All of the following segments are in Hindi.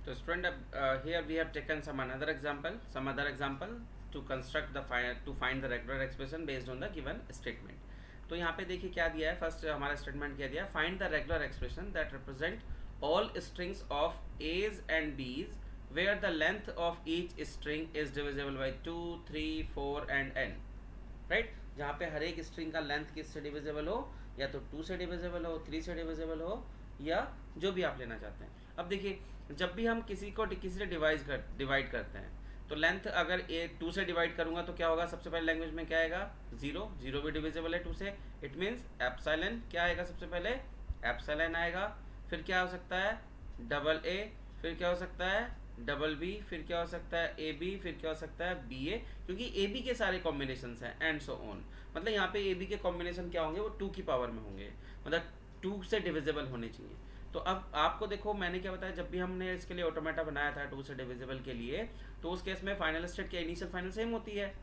So student, here we have taken some other example to construct the to find the regular expression based on the given statement. तो यहाँ पे देखिए क्या दिया है, फर्स्ट हमारा स्टेटमेंट क्या दिया है, find the regular expression that represent all strings of a's and b's where the length of each string is divisible by 2, 3, 4 and n, right. जहाँ पे हर एक स्ट्रिंग का लेंथ किससे डिविजिबल हो, या तो 2 से डिविजिबल हो, 3 से डिविजिबल हो, या जो भी आप लेना चाहते हैं। अब देखिए, जब भी हम किसी से डिवाइड करते हैं तो लेंथ अगर 2 से डिवाइड करूंगा तो क्या होगा, सबसे पहले लैंग्वेज में क्या आएगा, 0, 0 भी डिविजिबल है 2 से, इट मीन्स एप्सिलॉन क्या आएगा, सबसे पहले एप्सिलॉन आएगा। फिर क्या हो सकता है, डबल ए, फिर क्या हो सकता है, डबल बी, फिर क्या हो सकता है, ए बी, फिर क्या हो सकता है, बी ए, क्योंकि ए बी के सारे कॉम्बिनेशन हैं एंड सो ऑन। मतलब यहाँ पे ए बी के कॉम्बिनेशन क्या होंगे, वो 2 की पावर में होंगे, मतलब 2 से डिविजिबल होने चाहिए। तो अब आपको देखो मैंने क्या बताया, जब भी हमने इसके लिए ऑटोमेटा बनाया था 2 से डिविजिबल के लिए, तो उस केस में फाइनल स्टेट की इनिशियल फाइनल सेम होती है।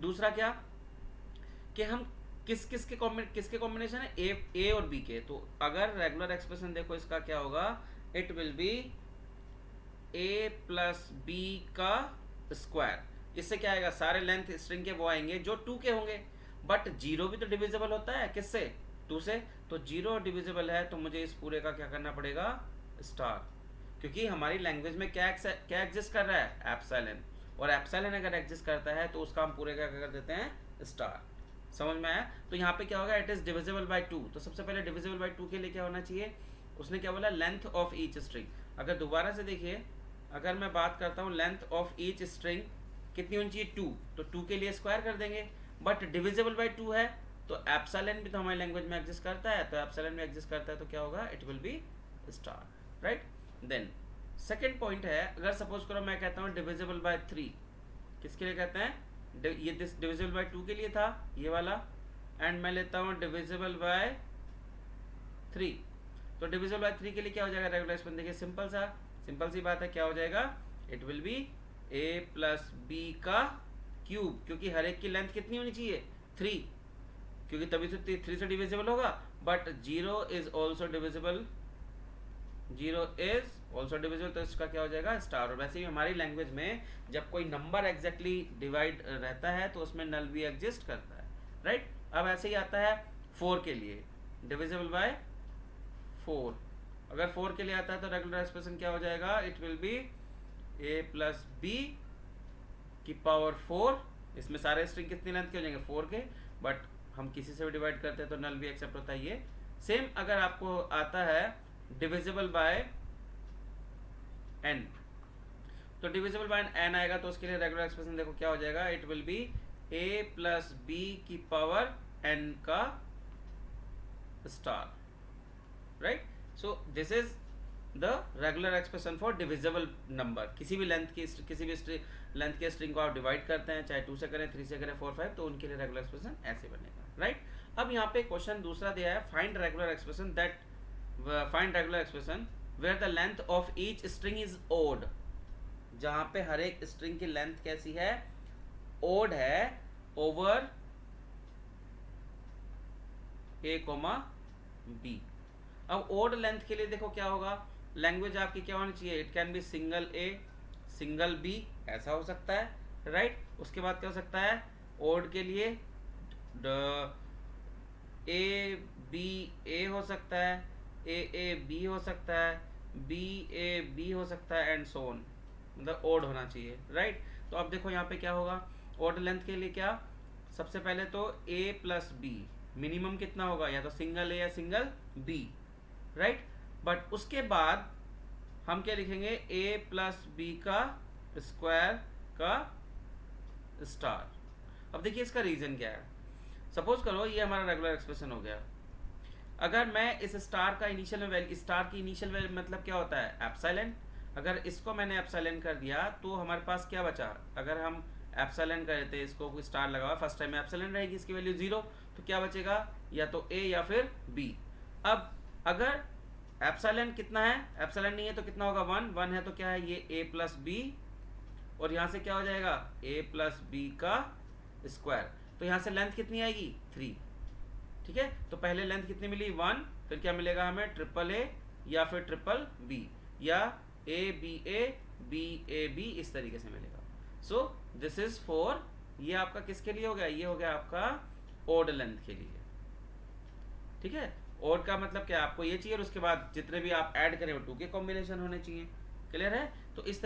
दूसरा क्या कि हम किसके कॉम्बिनेशन है, ए और बी के। तो अगर रेगुलर एक्सप्रेशन देखो इसका क्या होगा, it will be a plus b का स्क्वायर। इससे क्या आएगा, सारे लेंथ स्ट्रिंग के वो आएंगे जो 2 के होंगे, बट 0 भी तो डिविजिबल होता है किससे, 2 से। तो 0 डिविजिबल है तो मुझे इस पूरे का क्या करना पड़ेगा, स्टार, क्योंकि हमारी लैंग्वेज में क्या एग्जिस्ट कर रहा है, एप्सिलॉन, और एप्सिलॉन अगर एग्जिस्ट करता है तो उसका हम पूरे का क्या कर देते हैं, स्टार। समझ में आया। तो यहाँ पे क्या होगा, इट इज डिविजिबल बाय 2। तो सबसे पहले डिविजिबल बाय 2 के लिए क्या होना चाहिए, उसने क्या बोला, लेंथ ऑफ ईच स्ट्रिंग। अगर दोबारा से देखिए, अगर मैं बात करता हूँ लेंथ ऑफ ईच स्ट्रिंग कितनी होनी चाहिए, 2, तो 2 के लिए स्क्वायर कर देंगे, बट डिविजिबल बाय 2 है तो एप्सिलॉन भी तो हमारी लैंग्वेज में एग्जिस्ट करता है, तो एप्सिलॉन में एग्जिस्ट करता है तो क्या होगा, it will be star, right. Then second point है, अगर सपोज करो मैं कहता हूँ डिविजिबल बाय 3, किसके लिए कहते हैं, ये दिस डिविजिबल बाय 2 के लिए था ये वाला, एंड मैं लेता हूँ डिविजिबल बाय 3। तो डिविजिबल बाय 3 के लिए क्या हो जाएगा रेगुलर एक्सप्रेशन, देखिए सिंपल सी बात है, क्या हो जाएगा, it will be a plus b का क्यूब, क्योंकि हर एक की लेंथ कितनी होनी चाहिए, 3, क्योंकि तभी से 3 से डिविजिबल होगा। But 0 is also divisible, 0 is also divisible, तो इसका क्या हो जाएगा, स्टार। और वैसे भी हमारी लैंग्वेज में जब कोई नंबर एग्जैक्टली डिवाइड रहता है तो उसमें नल भी एग्जिस्ट करता है, राइट। अब ऐसे ही आता है 4 के लिए, डिविजिबल बाय 4। अगर 4 के लिए आता है तो रेगुलर एक्सप्रेशन क्या हो जाएगा, it will be a plus b की पावर 4। इसमें सारे स्ट्रिंग कितनी लेंथ के हो जाएंगे, 4 के, बट हम किसी से भी डिवाइड करते हैं तो नल भी एक्सेप्ट होता है ये। सेम अगर आपको आता है डिविजिबल बाय n, तो डिविजिबल बाय n आएगा तो उसके लिए रेगुलर एक्सप्रेशन देखो क्या हो जाएगा, it will be a plus b की पावर n का star, right. So this is the regular expression for divisible number. किसी भी लेंथ के स्ट्रिंग को आप डिवाइड करते हैं, चाहे 2 से करें, 3 से करें, 4, 5, तो उनके लिए रेगुलर एक्सप्रेशन ऐसे बनेगा, राइट। अब यहाँ पे क्वेश्चन दूसरा दिया है, find regular expression where the length of each string is odd. जहाँ पे हर एक स्ट्रिंग की लेंथ कैसी है, ओड है, ओवर ए कोमा बी। अब ओड लेंथ के लिए देखो क्या होगा, लैंग्वेज आपकी क्या होनी चाहिए, it can be single a, single b, ऐसा हो सकता है, राइट। उसके बाद क्या हो सकता है, ओड के लिए ए बी ए हो सकता है, ए बी हो सकता है, बी ए बी हो सकता है, एंड सो ऑन, मतलब ओड होना चाहिए, राइट। तो अब देखो यहाँ पे क्या होगा, ओड लेंथ के लिए क्या, सबसे पहले तो a प्लस बी, मिनिमम कितना होगा, या तो सिंगल ए या सिंगल बी, राइट। बट उसके बाद हम क्या लिखेंगे, a प्लस बी का स्क्वायर का स्टार। अब देखिए इसका रीजन क्या है, सपोज करो ये हमारा रेगुलर एक्सप्रेशन हो गया। अगर मैं इस स्टार का इनिशियल वैल्यू, स्टार की इनिशियल वैल्यू मतलब क्या होता है, एप्सिलॉन। अगर इसको मैंने एप्सिलॉन कर दिया तो हमारे पास क्या बचा, अगर हम एप्सिलॉन कर देते, इसको कोई स्टार लगा हुआ, फर्स्ट टाइम एप्सिलॉन रहेगी, इसकी वैल्यू 0, तो क्या बचेगा, या तो ए या फिर बी। अब अगर एप्सिलॉन कितना है, एप्सिलॉन नहीं है तो कितना होगा, 1 है तो क्या है, ये ए प्लस बी, और यहाँ से क्या हो जाएगा, ए प्लस बी का स्क्वायर। तो यहाँ से लेंथ कितनी आएगी, 3, ठीक है। तो पहले लेंथ कितनी मिली, 1, फिर क्या मिलेगा हमें, ट्रिपल ए या फिर ट्रिपल बी, या बी इस तरीके से मिलेगा। सो दिस इज फॉर, ये आपका किसके लिए हो गया, ये हो गया आपका ओड लेंथ के लिए, ठीक है। ओड का मतलब क्या, आपको ये चाहिए और उसके बाद जितने भी आप ऐड करें वो 2 के कॉम्बिनेशन होने चाहिए, क्लियर है। तो इस तरीके